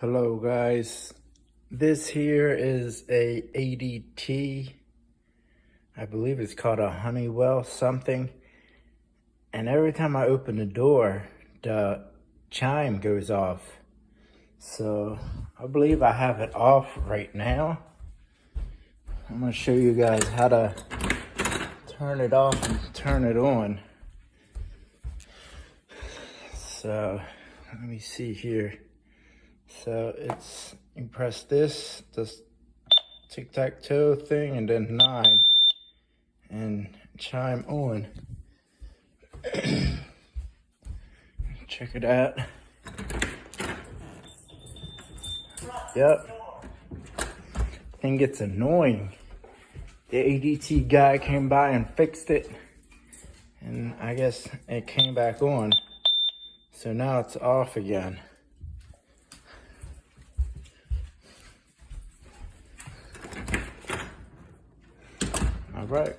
Hello guys, this here is a ADT. I believe it's called a Honeywell something. And every time I open the door, the chime goes off. So I believe I have it off right now. I'm gonna show you guys how to turn it off and turn it on. So let me see here. So it's, you press this tic-tac-toe thing and then 9 and chime on. Check it out. Yep. Thing gets annoying. The ADT guy came by and fixed it, and I guess it came back on. So now it's off again. All right.